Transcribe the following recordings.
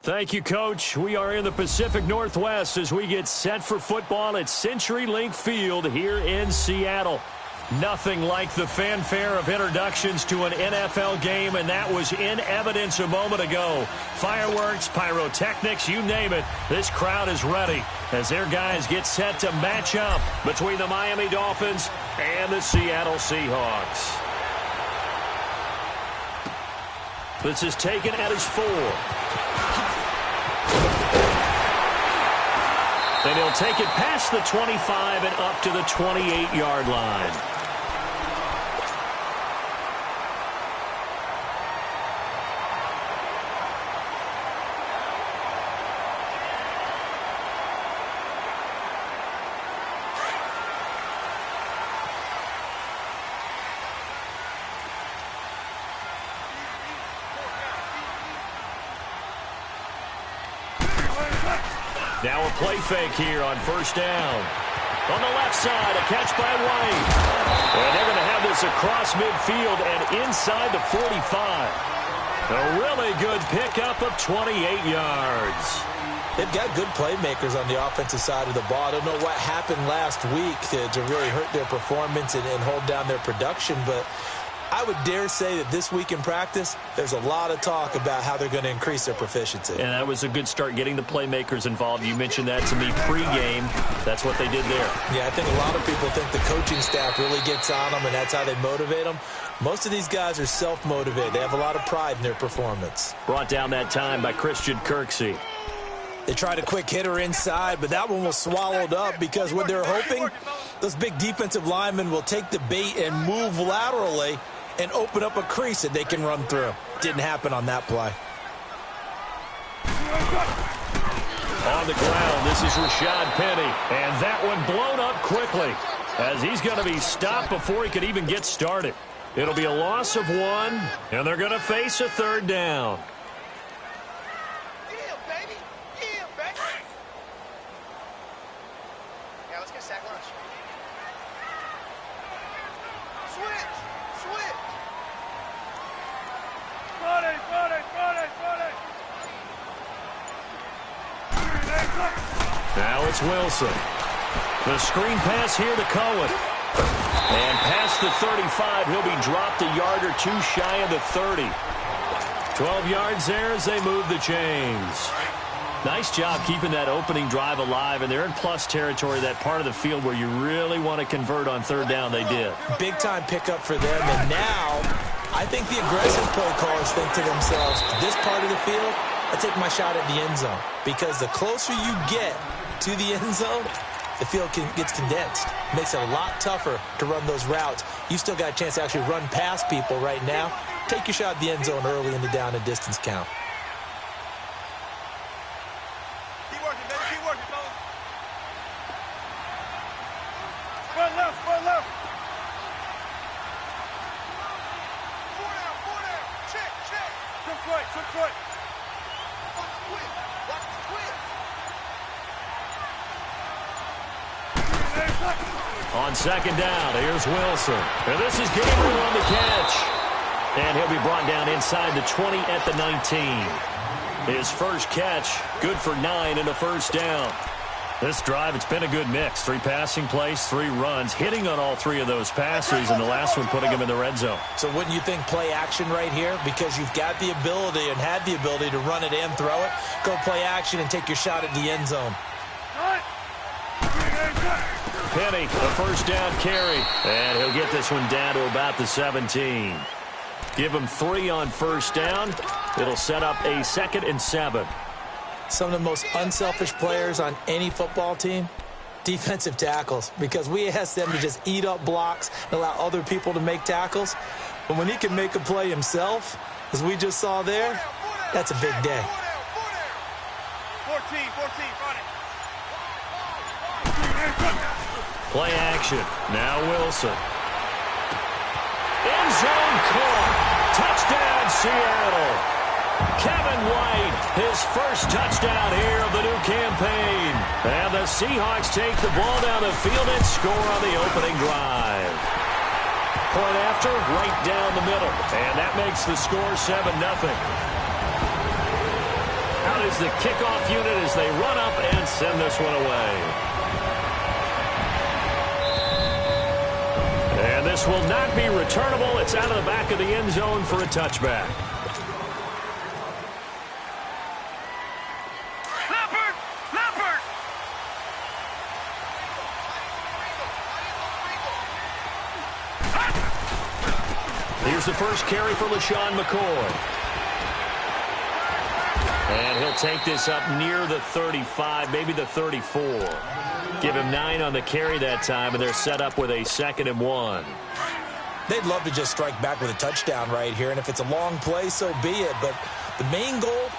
Thank you, Coach. We are in the Pacific Northwest as we get set for football at CenturyLink Field here in Seattle. Nothing like the fanfare of introductions to an NFL game, and that was in evidence a moment ago. Fireworks, pyrotechnics, you name it. This crowd is ready as their guys get set to match up between the Miami Dolphins and the Seattle Seahawks. This is taken at his 4. And he'll take it past the 25 and up to the 28-yard line. Now a play fake here on first down. On the left side, a catch by White. And they're going to have this across midfield and inside the 45. A really good pickup of 28 yards. They've got good playmakers on the offensive side of the ball. I don't know what happened last week to really hurt their performance and hold down their production, but I would dare say that this week in practice, there's a lot of talk about how they're going to increase their proficiency. And that was a good start, getting the playmakers involved. You mentioned that to me pregame. That's what they did there. Yeah, I think a lot of people think the coaching staff really gets on them, and that's how they motivate them. Most of these guys are self-motivated. They have a lot of pride in their performance. Brought down that time by Christian Kirksey. They tried a quick hitter inside, but that one was swallowed up because what they're hoping, those big defensive linemen will take the bait and move laterally and open up a crease that they can run through. Didn't happen on that play. On the ground, this is Rashad Penny. And that one blown up quickly as he's going to be stopped before he could even get started. It'll be a loss of 1, and they're going to face a third down. Now it's Wilson. The screen pass here to Cohen. And past the 35, he'll be dropped a yard or two shy of the 30. 12 yards there as they move the chains. Nice job keeping that opening drive alive, and they're in plus territory, that part of the field where you really want to convert on third down. They did. Big-time pickup for them, and now I think the aggressive play callers think to themselves, this part of the field, I take my shot at the end zone, because the closer you get to the end zone, the field gets condensed. Makes it a lot tougher to run those routes. You still got a chance to actually run past people right now. Take your shot at the end zone early in the down and distance count. Keep working, baby. Keep working, fellas. Run left, run left. 4 down. Check, check. Took right. Watch the twist. On second down, here's Wilson. And this is Gabriel on the catch. And he'll be brought down inside the 20 at the 19. His first catch, good for 9 and a first down. This drive, it's been a good mix. 3 passing plays, 3 runs, hitting on all 3 of those passes, and the last one putting him in the red zone. So wouldn't you think play action right here? Because you've got the ability and had the ability to run it and throw it. Go play action and take your shot at the end zone. Penny, the first down carry. And he'll get this one down to about the 17. Give him 3 on first down. It'll set up a 2nd and 7. Some of the most unselfish players on any football team, defensive tackles, because we ask them to just eat up blocks and allow other people to make tackles. But when he can make a play himself, as we just saw there, that's a big day. 14, run it. Play action. Now Wilson. End zone caught. Touchdown, Seattle. Kevin White, his first touchdown here of the new campaign. And the Seahawks take the ball down the field and score on the opening drive. Point after, right down the middle. And that makes the score 7-0. Out out is the kickoff unit as they run up and send this one away. And this will not be returnable. It's out of the back of the end zone for a touchback. Here's the first carry for LaShawn McCoy. And he'll take this up near the 35, maybe the 34. Give him 9 on the carry that time, and they're set up with a 2nd and 1. They'd love to just strike back with a touchdown right here, and if it's a long play, so be it. But the main goal,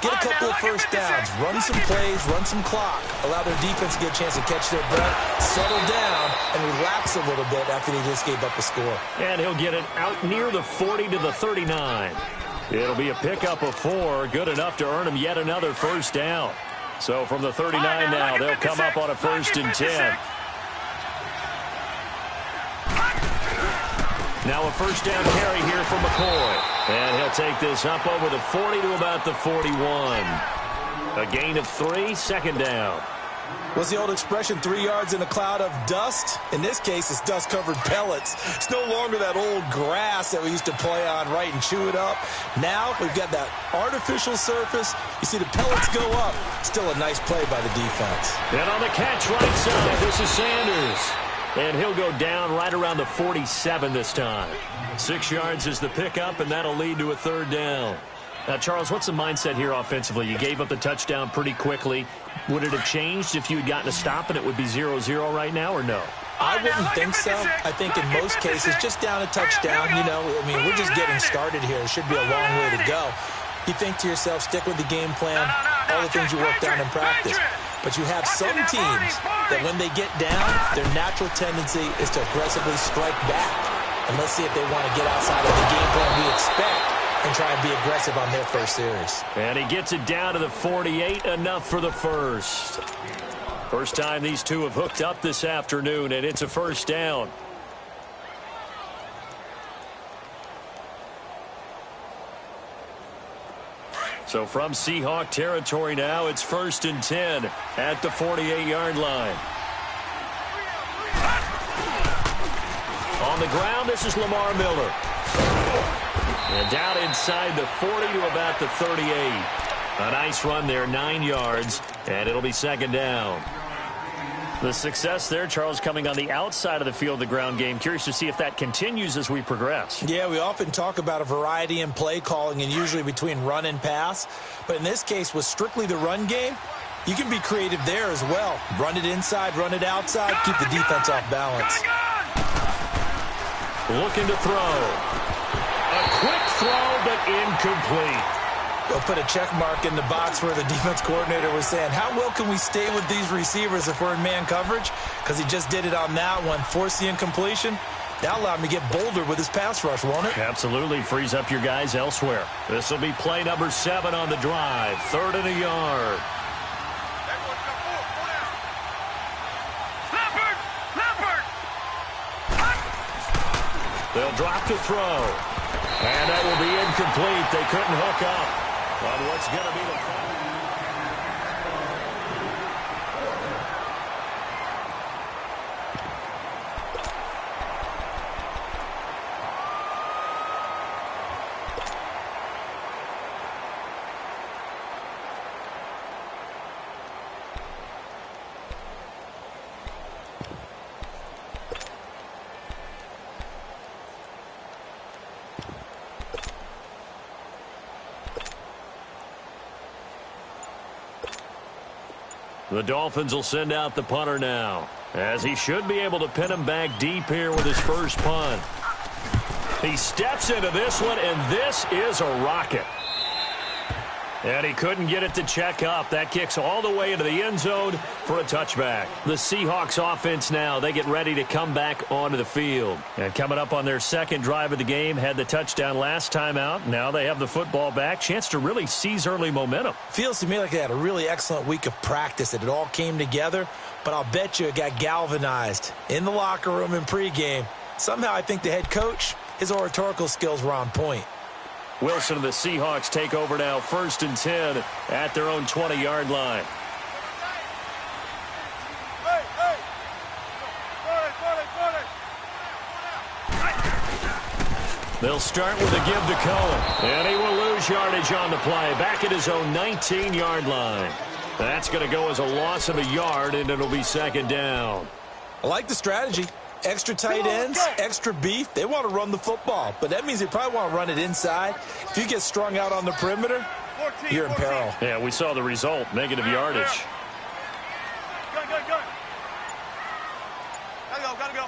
get a couple of first downs, run some plays, run some clock, allow their defense to get a chance to catch their breath, settle down, and relax a little bit after they just gave up a score. And he'll get it out near the 40 to the 39. It'll be a pickup of 4, good enough to earn him yet another first down. So from the 39 now, they'll come up on a 1st and 10. Now a first down carry here for McCoy. And he'll take this up over the 40 to about the 41. A gain of 3, 2nd down. What's the old expression, 3 yards in a cloud of dust? In this case, it's dust-covered pellets. It's no longer that old grass that we used to play on, right, and chew it up. Now we've got that artificial surface. You see the pellets go up. Still a nice play by the defense. And on the catch right side, this is Sanders. And he'll go down right around the 47 this time. 6 yards is the pickup, and that'll lead to a 3rd down. Now, Charles, what's the mindset here offensively? You gave up the touchdown pretty quickly. Would it have changed if you had gotten a stop and it would be 0-0 right now, or no? I wouldn't think so. I think in most cases, just down a touchdown, you know, I mean, we're just getting started here. It should be a long way to go. You think to yourself, stick with the game plan, all the things you worked on in practice. But you have some teams that when they get down, their natural tendency is to aggressively strike back. And let's see if they want to get outside of the game plan we expect and try and be aggressive on their first series. And he gets it down to the 48, enough for the first. First time these two have hooked up this afternoon, and it's a first down. So from Seahawk territory now, it's 1st and 10 at the 48-yard line. On the ground, this is Lamar Miller. And down inside the 40 to about the 38. A nice run there, 9 yards, and it'll be 2nd down. The success there, Charles, coming on the outside of the field, the ground game. Curious to see if that continues as we progress. Yeah, we often talk about a variety in play calling and usually between run and pass. But in this case, with strictly the run game, you can be creative there as well. Run it inside, run it outside, keep the defense off balance. Looking to throw. A quick throw, but incomplete. We'll put a check mark in the box where the defense coordinator was saying, how well can we stay with these receivers if we're in man coverage? Because he just did it on that one, forced the incompletion. That allowed him to get bolder with his pass rush, won't it? Absolutely. Frees up your guys elsewhere. This will be play number 7 on the drive. 3rd and a yard. They'll drop to throw. And that will be incomplete. They couldn't hook up on what's going to be the final. The Dolphins will send out the punter now, as he should be able to pin him back deep here with his first punt. He steps into this one, and this is a rocket. And he couldn't get it to check up. That kicks all the way into the end zone for a touchback. The Seahawks offense now, they get ready to come back onto the field. And coming up on their second drive of the game, had the touchdown last time out. Now they have the football back. Chance to really seize early momentum. Feels to me like they had a really excellent week of practice, that it all came together. But I'll bet you it got galvanized in the locker room in pregame. Somehow I think the head coach, his oratorical skills were on point. Wilson and the Seahawks take over now, 1st and 10 at their own 20-yard line. They'll start with a give to Cohen, and he will lose yardage on the play, back at his own 19-yard line. That's going to go as a loss of a yard, and it'll be 2nd down. I like the strategy. Extra tight ends, extra beef. They want to run the football, but that means they probably want to run it inside. If you get strung out on the perimeter, you're in peril. Yeah, we saw the result, negative yardage. Gotta go.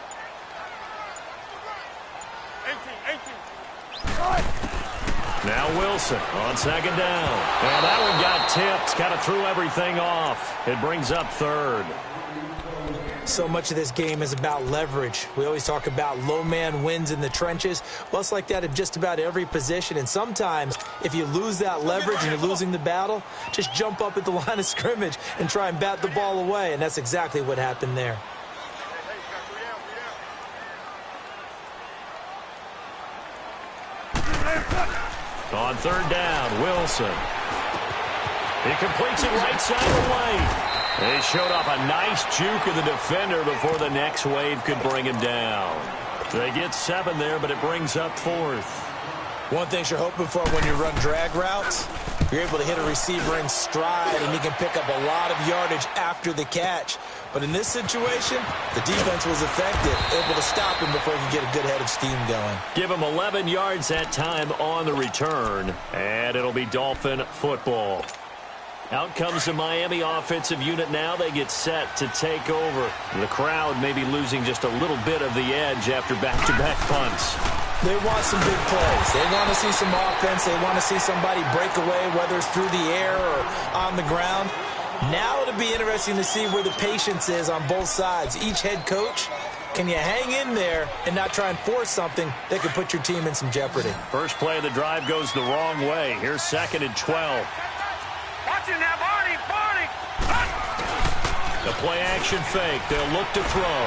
18. Now Wilson on 2nd down. And that one got tipped. Kind of threw everything off. It brings up 3rd. So much of this game is about leverage. We always talk about low man wins in the trenches. Well, it's like that at just about every position. And sometimes, if you lose that leverage and you're losing the battle, just jump up at the line of scrimmage and try and bat the ball away. And that's exactly what happened there. On 3rd down, Wilson. He completes it right side of the lane. They showed off a nice juke of the defender before the next wave could bring him down. They get 7 there, but it brings up 4th. One thing you're hoping for when you run drag routes, you're able to hit a receiver in stride, and he can pick up a lot of yardage after the catch. But in this situation, the defense was effective, able to stop him before he could get a good head of steam going. Give him 11 yards that time on the return, and it'll be Dolphin football. Out comes the Miami offensive unit now. They get set to take over. The crowd may be losing just a little bit of the edge after back-to-back punts. They want some big plays. They want to see some offense. They want to see somebody break away, whether it's through the air or on the ground. Now it'll be interesting to see where the patience is on both sides. Each head coach, can you hang in there and not try and force something that could put your team in some jeopardy? First play of the drive goes the wrong way. Here's 2nd and 12. Watch it now, Barney. The play-action fake. They'll look to throw.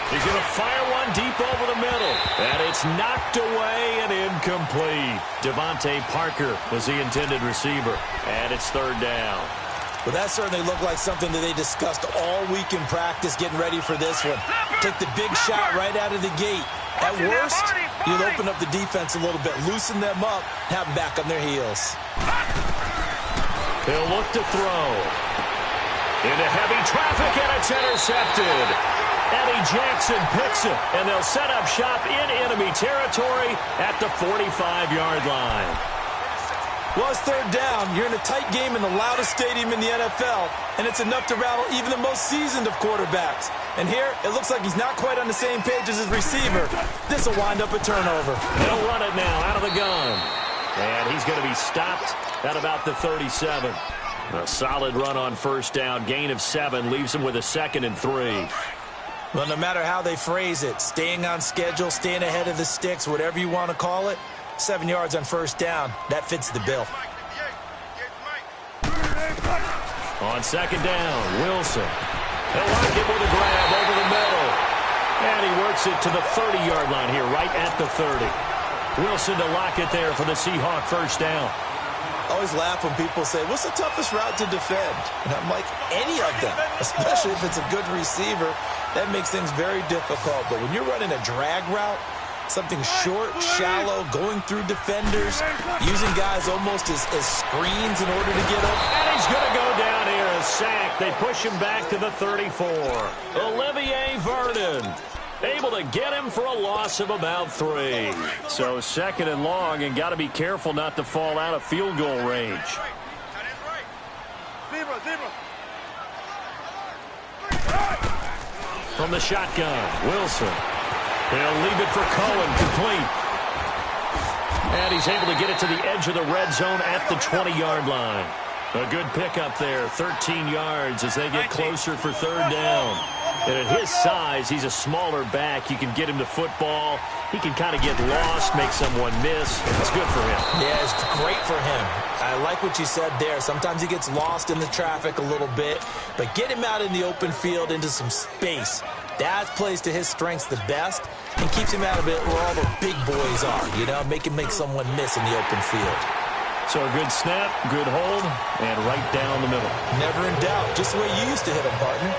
He's going to fire one deep over the middle. And it's knocked away and incomplete. Devontae Parker was the intended receiver. And it's 3rd down. Well, that certainly looked like something that they discussed all week in practice, getting ready for this one. Take the big shot right out of the gate. At worst, you'll open up the defense a little bit, loosen them up, have them back on their heels. He'll look to throw. Into heavy traffic, and it's intercepted. Eddie Jackson picks it, and they'll set up shop in enemy territory at the 45-yard line. Well, it's 3rd down. You're in a tight game in the loudest stadium in the NFL, and it's enough to rattle even the most seasoned of quarterbacks. And here, it looks like he's not quite on the same page as his receiver. This will wind up a turnover. They'll run it now out of the gun. And he's going to be stopped at about the 37. A solid run on 1st down. Gain of 7 leaves him with a 2nd and 3. Well, no matter how they phrase it, staying on schedule, staying ahead of the sticks, whatever you want to call it, 7 yards on 1st down, that fits the bill. On 2nd down, Wilson. He'll lock it with a grab over the middle. And he works it to the 30-yard line here, right at the 30. Wilson to lock it there for the Seahawk 1st down. I always laugh when people say, what's the toughest route to defend? And I'm like, any of them, especially if it's a good receiver. That makes things very difficult. But when you're running a drag route, something short, shallow, going through defenders, using guys almost as screens in order to get up. And he's going to go down here, a sack. They push him back to the 34. Olivier Vernon able to get him for a loss of about 3. So 2nd and long, and got to be careful not to fall out of field goal range. From the shotgun, Wilson. He'll leave it for Cohen, complete. And he's able to get it to the edge of the red zone at the 20-yard line. A good pickup there, 13 yards as they get closer for 3rd down. And at his size, he's a smaller back. You can get him to football. He can kind of get lost, make someone miss. It's good for him. Yeah, it's great for him. I like what you said there. Sometimes he gets lost in the traffic a little bit, but get him out in the open field into some space. That plays to his strengths the best and keeps him out of it where all the big boys are, you know, make someone miss in the open field. So a good snap, good hold, and right down the middle. Never in doubt. Just the way you used to hit him, partner.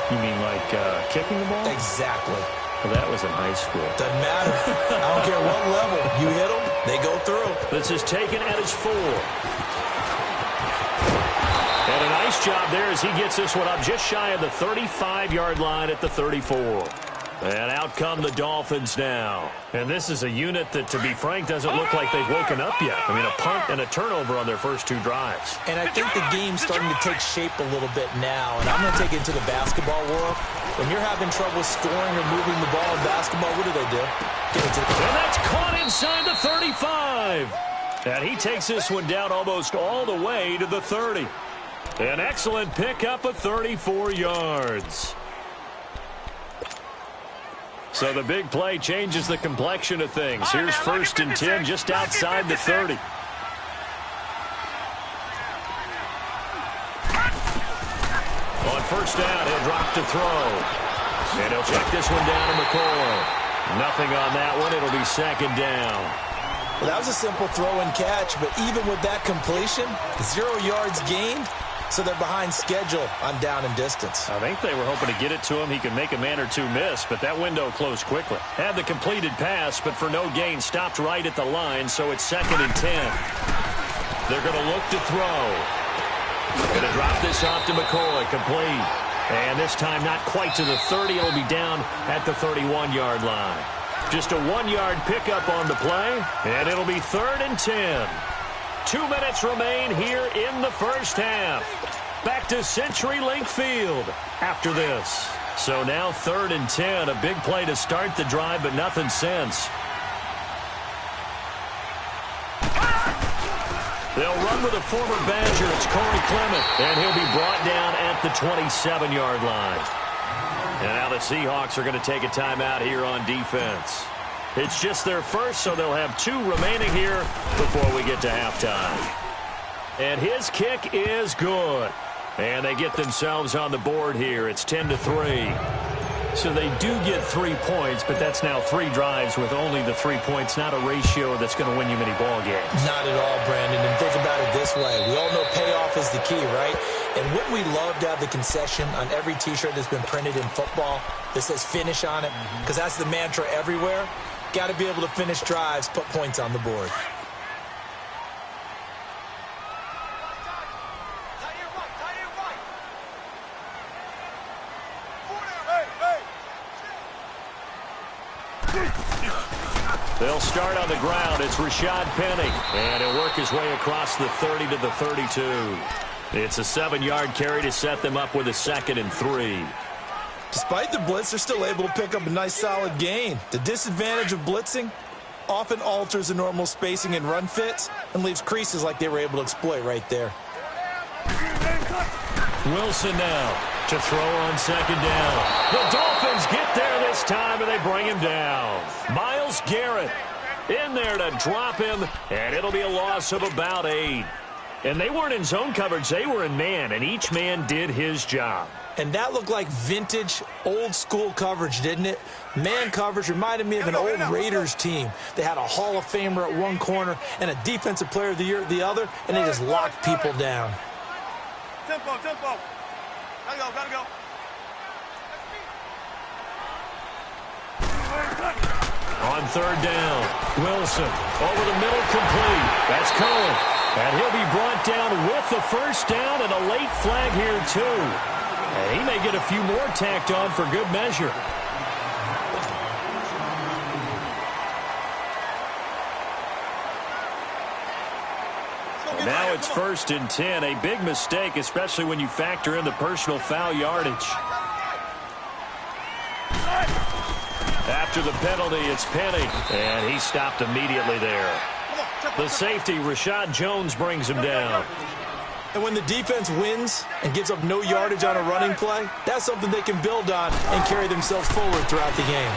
You mean like kicking the ball? Exactly. Well, that was in high school. Doesn't matter. I don't care what level. You hit them, they go through. This is taken at his 4. And a nice job there as he gets this one up just shy of the 35-yard line at the 34. And out come the Dolphins now. And this is a unit that, to be frank, doesn't look like they've woken up yet. I mean, a punt and a turnover on their first 2 drives. And I think the game's starting to take shape a little bit now. And I'm going to take it into the basketball world. When you're having trouble scoring or moving the ball in basketball, what do? Get it to the and that's caught inside the 35. And he takes this one down almost all the way to the 30. An excellent pickup of 34 yards. So the big play changes the complexion of things. Here's 1st and 10 just outside the 30. On 1st down, he'll drop to throw. And he'll check this one down to McCoy. Nothing on that one. It'll be 2nd down. Well, that was a simple throw and catch, but even with that completion, 0 yards gained. So they're behind schedule on down and distance. I think they were hoping to get it to him. He could make a man or 2 miss, but that window closed quickly. Had the completed pass, but for no gain, stopped right at the line, so it's 2nd and 10. They're going to look to throw. Going to drop this off to McCoy, complete. And this time not quite to the 30. It'll be down at the 31-yard line. Just a 1-yard pickup on the play, and it'll be 3rd and 10. 2 minutes remain here in the first half. Back to CenturyLink Field after this. So now 3rd and 10. A big play to start the drive, but nothing since. They'll run with a former Badger. It's Corey Clement, and he'll be brought down at the 27-yard line. And now the Seahawks are going to take a timeout here on defense. It's just their first, so they'll have 2 remaining here before we get to halftime. And his kick is good. And they get themselves on the board here. It's 10-3. So they do get 3 points, but that's now 3 drives with only the 3 points, not a ratio that's going to win you many ball games. Not at all, Brandon. And think about it this way. We all know payoff is the key, right? And wouldn't we love to have the concession on every T-shirt that's been printed in football that says finish on it? Because that's the mantra everywhere. Got to be able to finish drives, put points on the board. They'll start on the ground. It's Rashad Penny. And he'll work his way across the 30 to the 32. It's a 7-yard carry to set them up with a 2nd and 3. Despite the blitz, they're still able to pick up a nice solid gain. The disadvantage of blitzing often alters the normal spacing and run fits and leaves creases like they were able to exploit right there. Wilson now to throw on 2nd down. The Dolphins get there this time, and they bring him down. Myles Garrett in there to drop him, and it'll be a loss of about 8. And they weren't in zone coverage. They were in man, and each man did his job. And that looked like vintage, old-school coverage, didn't it? Man coverage reminded me of an old Raiders team. They had a Hall of Famer at one corner and a Defensive Player of the Year at the other, and they just locked people down. Tempo. Gotta go. On 3rd down, Wilson over the middle, complete. That's Cohen. And he'll be brought down with the 1st down and a late flag here, too. And he may get a few more tacked on for good measure. Now it's 1st and 10. A big mistake, especially when you factor in the personal foul yardage. After the penalty, it's Penny. And he stopped immediately there. The safety, Rashad Jones, brings him down. And when the defense wins and gives up no yardage on a running play, that's something they can build on and carry themselves forward throughout the game.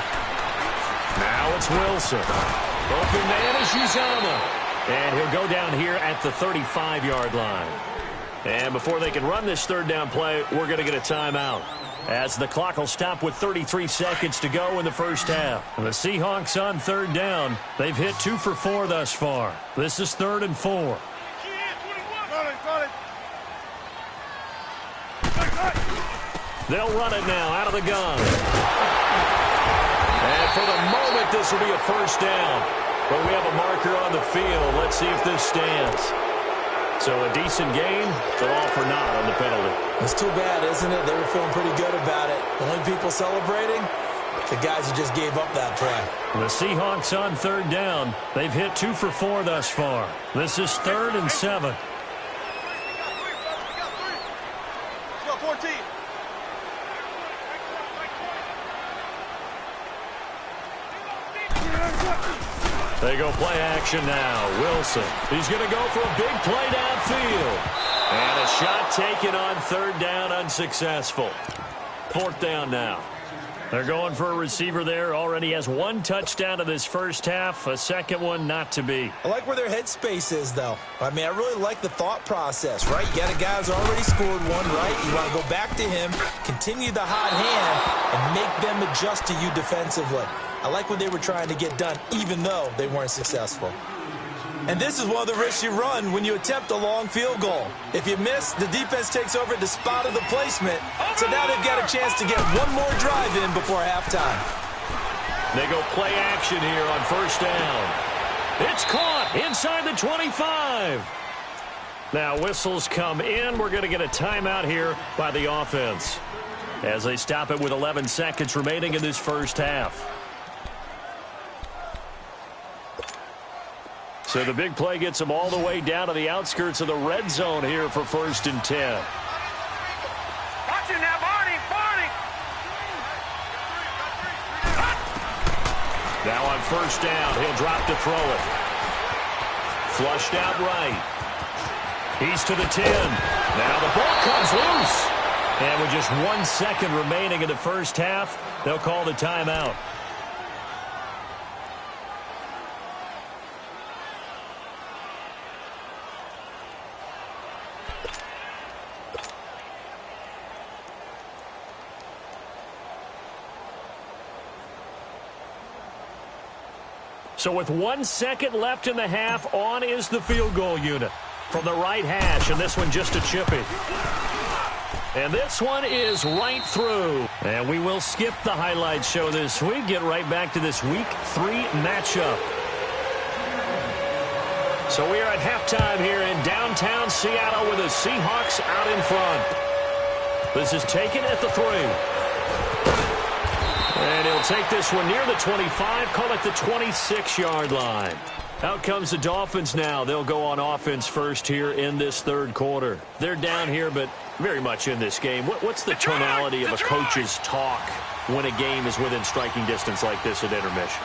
Now it's Wilson. Open man is Uzomah. And he'll go down here at the 35-yard line. And before they can run this third down play, we're going to get a timeout, as the clock will stop with 33 seconds to go in the first half. The Seahawks on third down. They've hit 2 for 4 thus far. This is 3rd and 4. They'll run it now out of the gun. And for the moment, this will be a first down. But we have a marker on the field. Let's see if this stands. So a decent gain, but all for naught on the penalty. It's too bad, isn't it? They were feeling pretty good about it. The only people celebrating, the guys who just gave up that play. The Seahawks on third down. They've hit 2 for 4 thus far. This is 3rd and 7. Let's go, 14. They go play action now. Wilson. He's going to go for a big play downfield. And a shot taken on third down, unsuccessful. 4th down now. They're going for a receiver there. Already has 1 touchdown in this first half. A second one not to be. I like where their headspace is, though. I mean, I really like the thought process, right? You got a guy who's already scored one, right? You want to go back to him, continue the hot hand, and make them adjust to you defensively. I like what they were trying to get done, even though they weren't successful. And this is one of the risks you run when you attempt a long field goal. If you miss, the defense takes over at the spot of the placement. So now they've got a chance to get one more drive in before halftime. They go play action here on first down. It's caught inside the 25. Now whistles come in. We're going to get a timeout here by the offense, as they stop it with 11 seconds remaining in this first half. So the big play gets them all the way down to the outskirts of the red zone here for 1st and 10. Watch it now, Barney, Barney. Now on first down, he'll drop to throw it. Flushed out right. He's to the 10. Now the ball comes loose. And with just 1 second remaining in the first half, they'll call the timeout. So with 1 second left in the half, on is the field goal unit from the right hash, and this one just a chippy. And this one is right through. And we will skip the highlight show this week. Get right back to this Week 3 matchup. So we are at halftime here in downtown Seattle with the Seahawks out in front. This is taken at the 3. And he'll take this one near the 25, call it the 26-yard line. Out comes the Dolphins now. They'll go on offense first here in this third quarter. They're down here, but very much in this game. What's the tonality of a coach's talk when a game is within striking distance like this at intermission?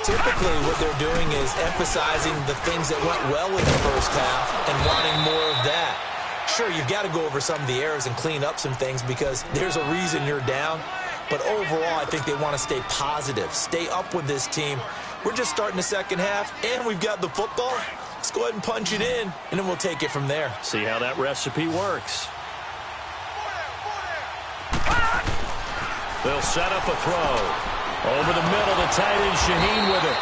Typically, what they're doing is emphasizing the things that went well in the first half and wanting more of that. Sure, you've got to go over some of the errors and clean up some things because there's a reason you're down. But overall, I think they want to stay positive, stay up with this team. We're just starting the second half, and we've got the football. Let's go ahead and punch it in, and then we'll take it from there. See how that recipe works. They'll set up a throw. Over the middle, the tight end, Shaheen with it.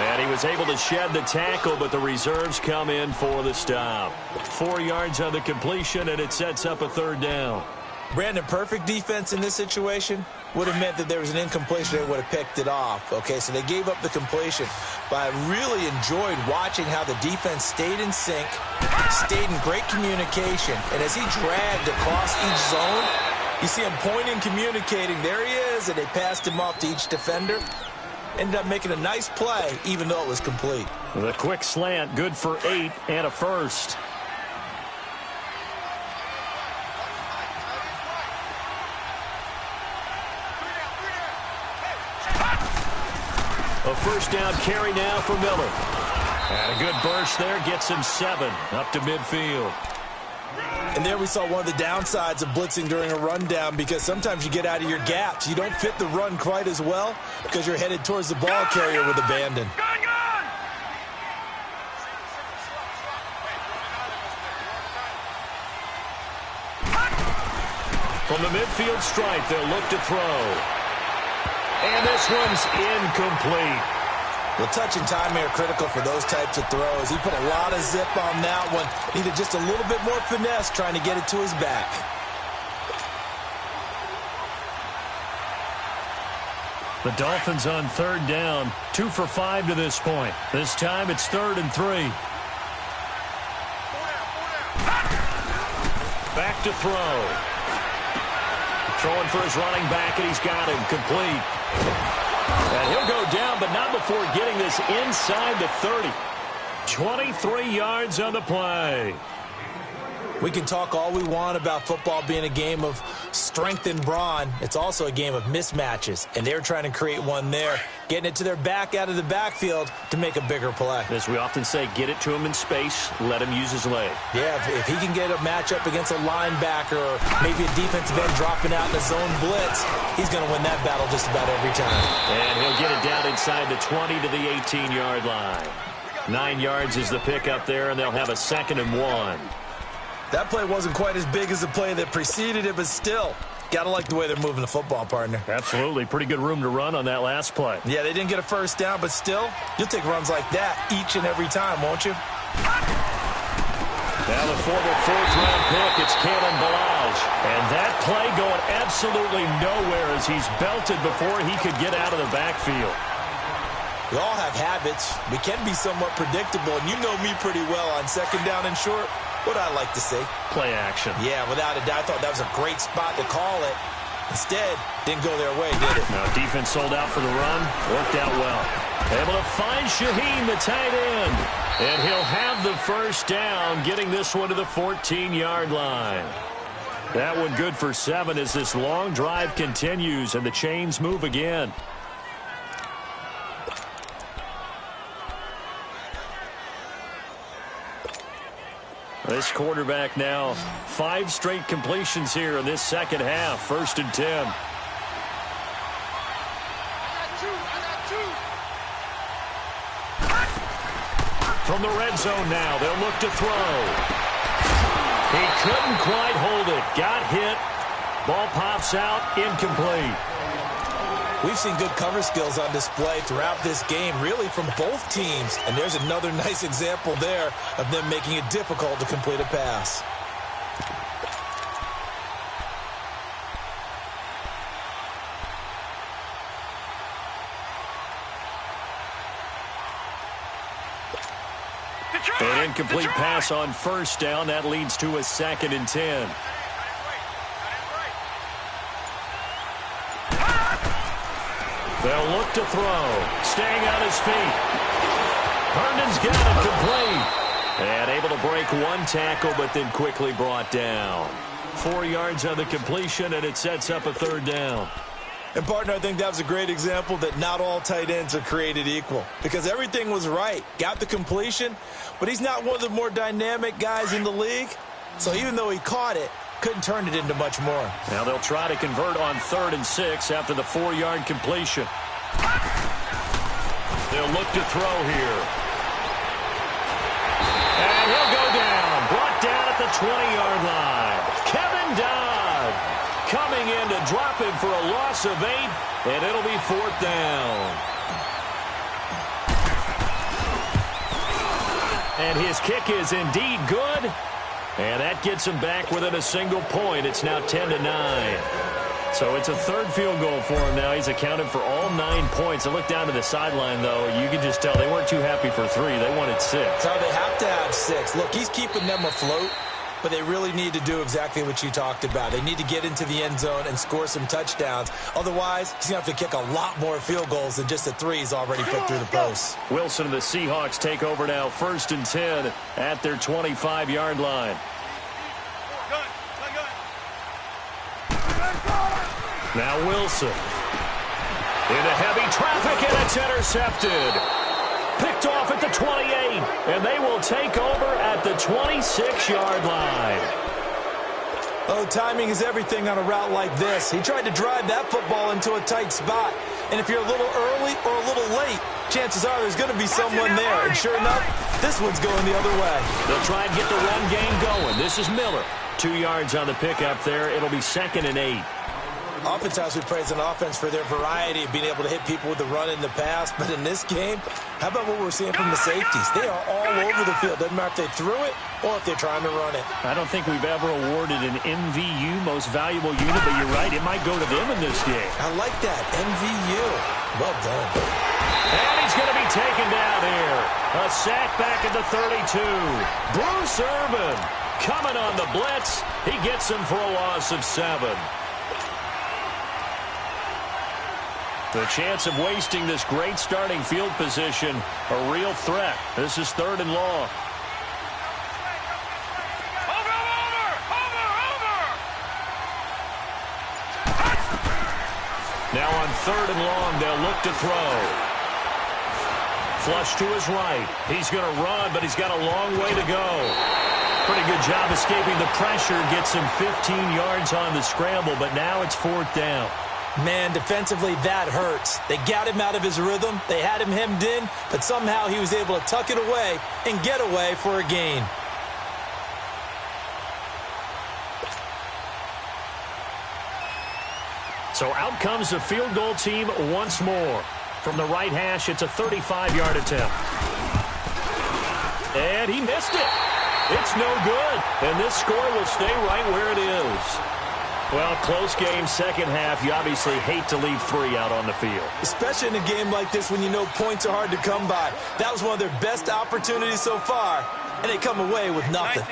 And he was able to shed the tackle, but the reserves come in for the stop. 4 yards on the completion, and it sets up a third down. Brandon, perfect defense in this situation would have meant that there was an incompletion. They would have picked it off. Okay, so they gave up the completion. But I really enjoyed watching how the defense stayed in sync, stayed in great communication. And as he dragged across each zone, you see him pointing, communicating. There he is, and they passed him off to each defender. Ended up making a nice play, even though it was complete. The quick slant, good for 8 and a first. A first down carry now for Miller. And a good burst there gets him 7 up to midfield. And there we saw one of the downsides of blitzing during a rundown, because sometimes you get out of your gaps. You don't fit the run quite as well because you're headed towards the ball carrier with abandon. From the midfield stripe, they'll look to throw. And this one's incomplete. The touch and time are critical for those types of throws. He put a lot of zip on that one. Needed just a little bit more finesse trying to get it to his back. The Dolphins on third down, 2 for 5 to this point. This time it's 3rd and 3. Back to throw. Throwing for his running back, and he's got him complete. And he'll go down, but not before getting this inside the 30. 23 yards on the play. We can talk all we want about football being a game of strength and brawn. It's also a game of mismatches, and they're trying to create one there, getting it to their back out of the backfield to make a bigger play. As we often say, get it to him in space, let him use his leg. Yeah, if he can get a matchup against a linebacker or maybe a defensive end dropping out in a zone blitz, he's going to win that battle just about every time. And he'll get it down inside the 20 to the 18-yard line. 9 yards is the pickup there, and they'll have a 2nd and 1. That play wasn't quite as big as the play that preceded it, but still, got to like the way they're moving the football, partner. Absolutely. Pretty good room to run on that last play. Yeah, they didn't get a first down, but still, you'll take runs like that each and every time, won't you? Now the former 4th-round pick, it's Kalen Balaj. And that play going absolutely nowhere as he's belted before he could get out of the backfield. We all have habits. We can be somewhat predictable, and you know me pretty well on 2nd down and short. What I like to see. Play action. Yeah, without a doubt. I thought that was a great spot to call it. Instead, didn't go their way, did it? Now, defense sold out for the run. Worked out well. Able to find Shaheen, the tight end. And he'll have the first down, getting this one to the 14-yard line. That one good for 7 as this long drive continues and the chains move again. This quarterback now 5 straight completions here in this second half. 1st and 10. From the red zone now, they'll look to throw. He couldn't quite hold it. Got hit. Ball pops out. Incomplete. We've seen good cover skills on display throughout this game, really from both teams. And there's another nice example there of them making it difficult to complete a pass. An incomplete pass on 1st down. That leads to a 2nd and 10. They'll look to throw. Staying on his feet. Herndon's got it complete. And able to break 1 tackle, but then quickly brought down. 4 yards on the completion, and it sets up a 3rd down. And, partner, I think that was a great example that not all tight ends are created equal. Because everything was right. Got the completion, but he's not one of the more dynamic guys in the league. So even though he caught it, couldn't turn it into much more. Now they'll try to convert on 3rd and 6 after the 4-yard completion. They'll look to throw here. And he'll go down. Brought down at the 20-yard line. Kevin Dodd coming in to drop him for a loss of 8, and it'll be 4th down. And his kick is indeed good. And that gets him back within a single point. It's now 10-9. So it's a 3rd field goal for him now. He's accounted for all 9 points. I look down to the sideline, though. You can just tell they weren't too happy for 3. They wanted 6. So they have to have 6. Look, he's keeping them afloat, but they really need to do exactly what you talked about. They need to get into the end zone and score some touchdowns. Otherwise, he's going to have to kick a lot more field goals than just the 3 he's already put through the posts. Wilson and the Seahawks take over now, 1st and 10 at their 25-yard line. Now Wilson. Into heavy traffic, and it's intercepted. Picked off at the 28, and they will take over at the 26-yard line. Oh, timing is everything on a route like this. He tried to drive that football into a tight spot. And if you're a little early or a little late, chances are there's going to be someone there. And sure enough, this one's going the other way. They'll try and get the run game going. This is Miller. 2 yards on the pickup there. It'll be 2nd and 8. Oftentimes we praise an offense for their variety of being able to hit people with the run in the pass. But in this game, how about what we're seeing from the safeties? They are all over the field. Doesn't matter if they threw it or if they're trying to run it. I don't think we've ever awarded an MVU, most valuable unit, but you're right, it might go to them in this game. I like that, MVU. Well done. And he's going to be taken down here. A sack back at the 32. Bruce Irvin coming on the blitz. He gets him for a loss of 7. The chance of wasting this great starting field position, a real threat. This is 3rd and long. Now on 3rd and long, they'll look to throw. Flush to his right. He's going to run, but he's got a long way to go. Pretty good job escaping the pressure. Gets him 15 yards on the scramble, but now it's 4th down. Man, defensively, that hurts. They got him out of his rhythm. They had him hemmed in, but somehow he was able to tuck it away and get away for a gain. So out comes the field goal team once more. From the right hash, it's a 35-yard attempt. And he missed it. It's no good. And this score will stay right where it is. Well, close game, second half. You obviously hate to leave 3 out on the field. Especially in a game like this when you know points are hard to come by. That was one of their best opportunities so far, and they come away with nothing.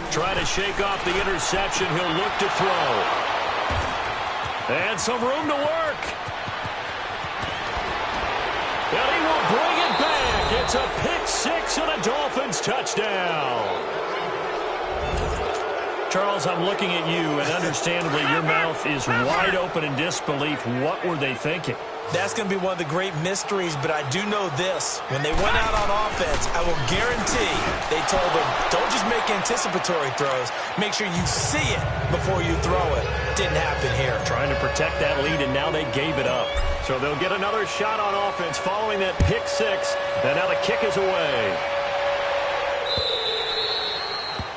Try to shake off the interception. He'll look to throw. And some room to work. And he will bring it back. It's a pick 6 and a Dolphins touchdown. Charles, I'm looking at you, and understandably your mouth is wide open in disbelief. What were they thinking? That's going to be one of the great mysteries, but I do know this. When they went out on offense, I will guarantee they told them, don't just make anticipatory throws. Make sure you see it before you throw it. Didn't happen here. Trying to protect that lead, and now they gave it up. So they'll get another shot on offense following that pick 6, and now the kick is away.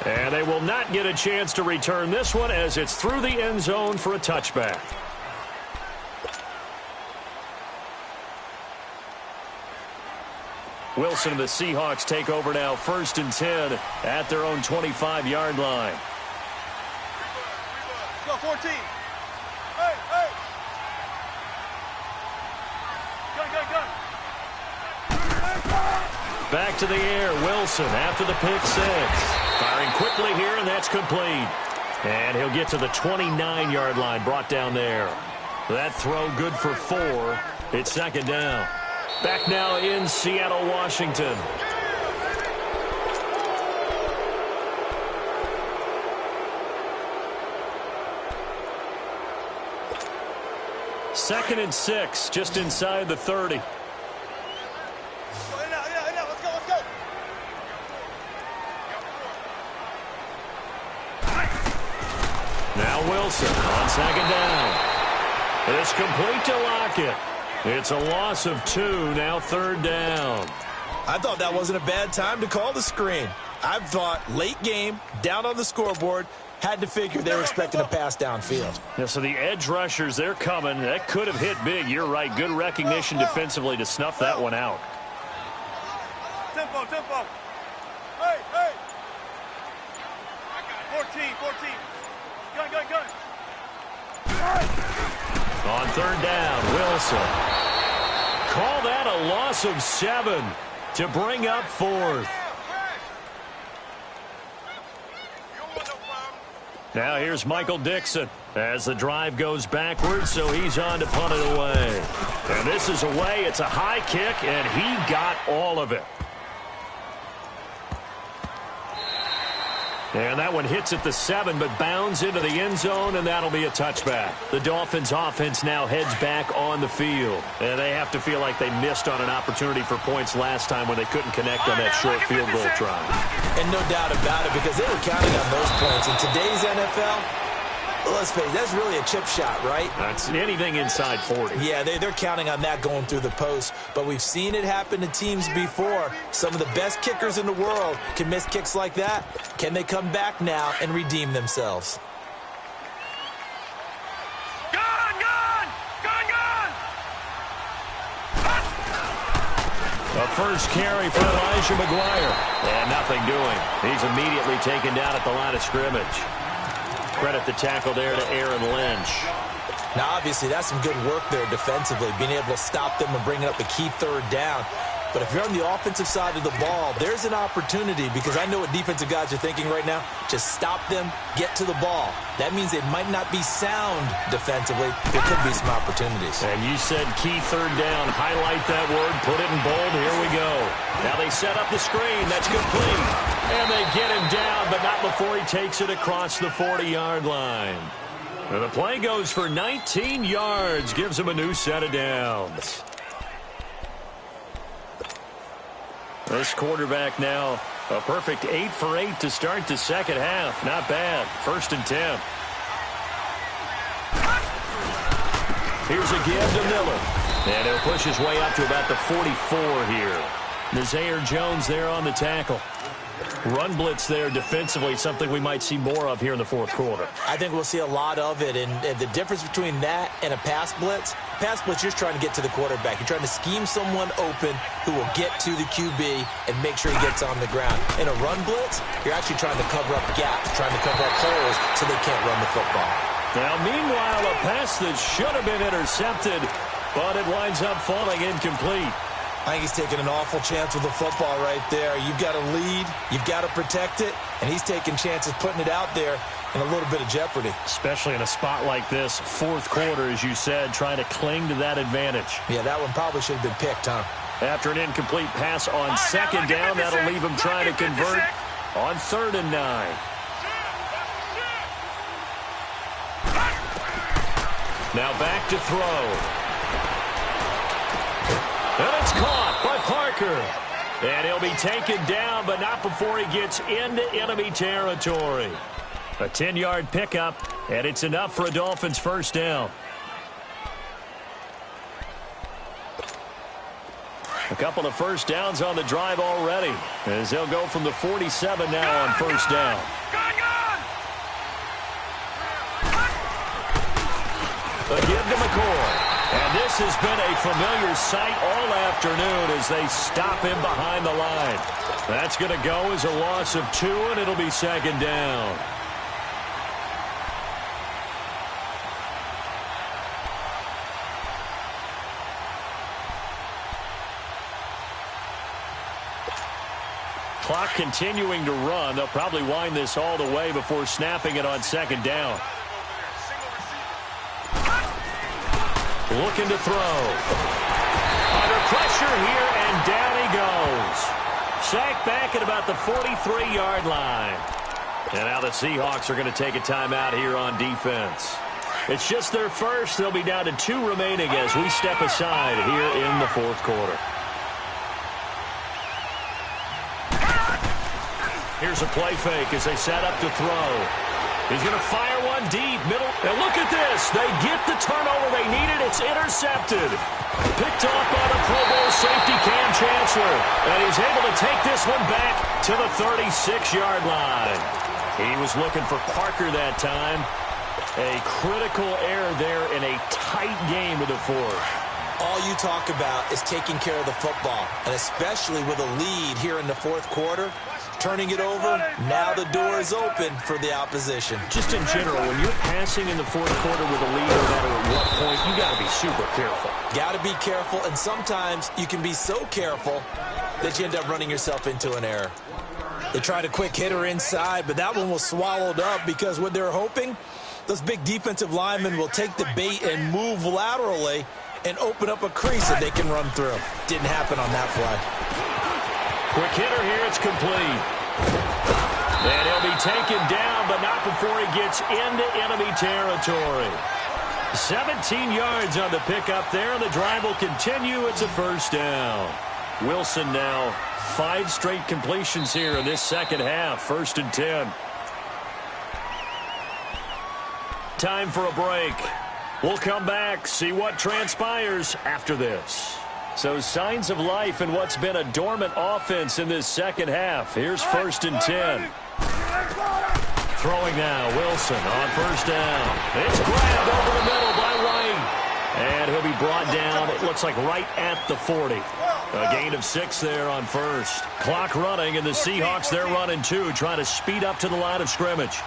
And they will not get a chance to return this one as it's through the end zone for a touchback. Wilson and the Seahawks take over now, 1st and 10 at their own 25-yard line. Go, 14. Hey, hey. Gun. Back to the air, Wilson after the pick 6. Firing quickly here, and that's complete. And he'll get to the 29-yard line, brought down there. That throw good for 4. It's 2nd down. Back now in Seattle, Washington. Second and 6, just inside the 30. Let's go. Now Wilson on 2nd down. It's complete to Lockett. It's a loss of 2, now 3rd down. I thought that wasn't a bad time to call the screen. I thought late game, down on the scoreboard, had to figure they were expecting a pass downfield. Yeah, so the edge rushers, they're coming. That could have hit big. You're right. Good recognition defensively to snuff that one out. Tempo. Hey. 14. Gun. On 3rd down, Wilson. Call that a loss of 7 to bring up 4th. Now here's Michael Dixon as the drive goes backwards, so he's on to punt it away. And this is away. It's a high kick, and he got all of it. And that one hits at the 7, but bounds into the end zone, and that'll be a touchback. The Dolphins offense now heads back on the field. And they have to feel like they missed on an opportunity for points last time when they couldn't connect on that short field goal try. And no doubt about it, because they were counting on those points. In today's NFL, let's face it, that's really a chip shot, right? That's anything inside 40. Yeah, they're counting on that going through the post. But we've seen it happen to teams before. Some of the best kickers in the world can miss kicks like that. Can they come back now and redeem themselves? A first carry for Elijah McGuire. And nothing doing. He's immediately taken down at the line of scrimmage. Credit the tackle there to Aaron Lynch. Now, obviously, that's some good work there defensively, being able to stop them and bringing up a key third down. But if you're on the offensive side of the ball, there's an opportunity, because I know what defensive guys are thinking right now. Just stop them, get to the ball. That means they might not be sound defensively. There could be some opportunities. And you said key third down. Highlight that word. Put it in bold. Here we go. Now they set up the screen. That's complete. And they get him down, but not before he takes it across the 40-yard line. And the play goes for 19 yards. Gives him a new set of downs. This quarterback now a perfect 8 for 8 to start the second half. Not bad. 1st and 10. Here's a give to Miller. And he'll push his way up to about the 44 here. Nazir Jones there on the tackle. Run blitz there defensively, something we might see more of here in the fourth quarter. I think we'll see a lot of it, and the difference between that and a pass blitz, you're trying to get to the quarterback. You're trying to scheme someone open who will get to the QB and make sure he gets on the ground. In a run blitz, you're actually trying to cover up gaps, trying to cover up holes so they can't run the football. Now, meanwhile, a pass that should have been intercepted, but it winds up falling incomplete. I think he's taking an awful chance with the football right there. You've got to lead, you've got to protect it, and he's taking chances putting it out there in a little bit of jeopardy. Especially in a spot like this, fourth quarter, as you said, trying to cling to that advantage. Yeah, that one probably should have been picked, huh? After an incomplete pass on second down, that'll leave him trying to convert on 3rd and 9. Now back to throw. And it's caught by Parker. And he'll be taken down, but not before he gets into enemy territory. A 10-yard pickup, and it's enough for a Dolphins first down. A couple of first downs on the drive already, as they'll go from the 47 now on first down. A give to McCoy. And this has been a familiar sight all afternoon as they stop him behind the line. That's going to go as a loss of 2, and it'll be second down. Clock continuing to run. They'll probably wind this all the way before snapping it on second down. Looking to throw. Under pressure here, and down he goes. Sacked back at about the 43-yard line. And now the Seahawks are going to take a timeout here on defense. It's just their first. They'll be down to 2 remaining as we step aside here in the fourth quarter. Here's a play fake as they set up to throw. He's going to fire one deep, middle. And look at this. They get the turnover they needed. It's intercepted. Picked off by the Pro Bowl safety Cam Chancellor. And he's able to take this one back to the 36-yard line. He was looking for Parker that time. A critical error there in a tight game to the fourth. All you talk about is taking care of the football, and especially with a lead here in the fourth quarter. Turning it over, now the door is open for the opposition. Just in general, when you're passing in the fourth quarter with a lead, no matter at what point, you got to be super careful. Got to be careful, and sometimes you can be so careful that you end up running yourself into an error. They tried a quick hitter inside, but that one was swallowed up because what they're hoping, those big defensive linemen will take the bait and move laterally and open up a crease that they can run through. Didn't happen on that play. Quick hitter here, it's complete. And he'll be taken down, but not before he gets into enemy territory. 17 yards on the pickup there, and the drive will continue. It's a first down. Wilson now 5 straight completions here in this second half. 1st and 10. Time for a break. We'll come back, see what transpires after this. So signs of life in what's been a dormant offense in this second half. Here's 1st and 10. Throwing now, Wilson on 1st down. It's grabbed over the middle by White. And he'll be brought down, it looks like right at the 40. A gain of 6 there on 1st. Clock running, and the Seahawks, they're running 2, trying to speed up to the line of scrimmage.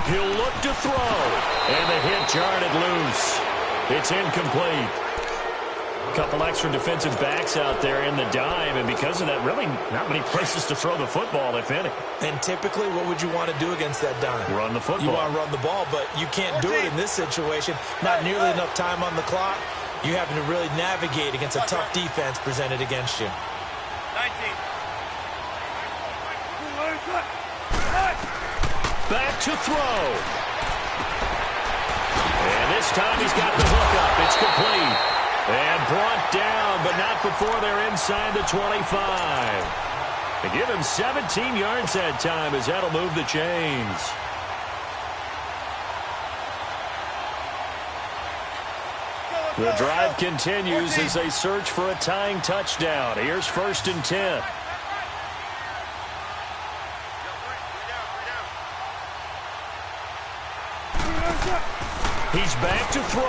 He'll look to throw, and the hit jarred it loose. It's incomplete. A couple extra defensive backs out there in the dime, and because of that, really not many places to throw the football, if any. And typically, what would you want to do against that dime? Run the football. You want to run the ball, but you can't do it in this situation. Not nearly enough time on the clock. You having to really navigate against a tough defense presented against you. 19. Back to throw. And this time he's got the hook up. It's complete. And brought down, but not before they're inside the 25. They give him 17 yards that time as that'll move the chains. The drive continues as they search for a tying touchdown. Here's 1st and 10. He's back to throw.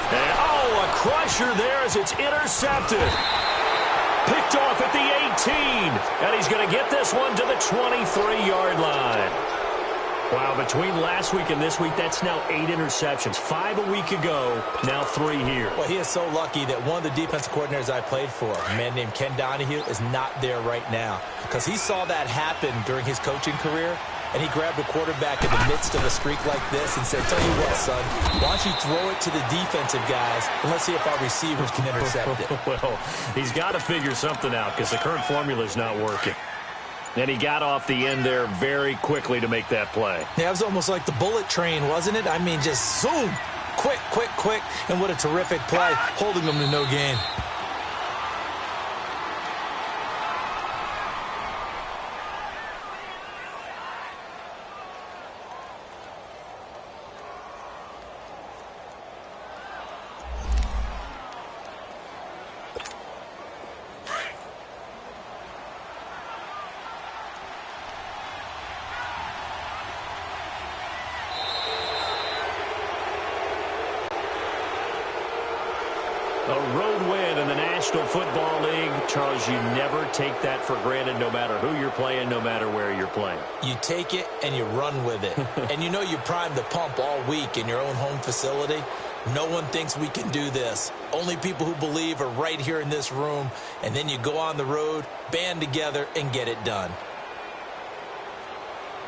And, a crusher there as it's intercepted. Picked off at the 18. And he's going to get this one to the 23-yard line. Wow, between last week and this week, that's now 8 interceptions. 5 a week ago, now 3 here. Well, he is so lucky that one of the defensive coordinators I played for, a man named Ken Donahue, is not there right now. Because he saw that happen during his coaching career, and he grabbed a quarterback in the midst of a streak like this and said, tell you what, son, why don't you throw it to the defensive guys, and let's see if our receivers can intercept it. Well, he's got to figure something out because the current formula is not working. And he got off the end there very quickly to make that play. Yeah, it was almost like the bullet train, wasn't it? I mean, just zoom, quick, quick, quick, and what a terrific play, holding them to no gain. A road win in the National Football League. Charles, you never take that for granted no matter who you're playing, no matter where you're playing. You take it and you run with it. And you know you primed the pump all week in your own home facility. No one thinks we can do this. Only people who believe are right here in this room. And then you go on the road, band together, and get it done.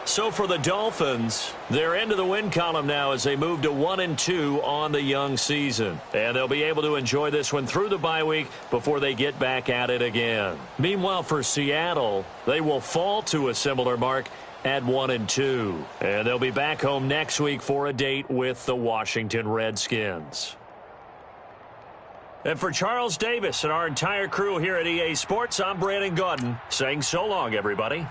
So for the Dolphins, they're into the win column now as they move to 1-2 on the young season. And they'll be able to enjoy this one through the bye week before they get back at it again. Meanwhile, for Seattle, they will fall to a similar mark at 1-2. And they'll be back home next week for a date with the Washington Redskins. And for Charles Davis and our entire crew here at EA Sports, I'm Brandon Gaudin saying so long, everybody.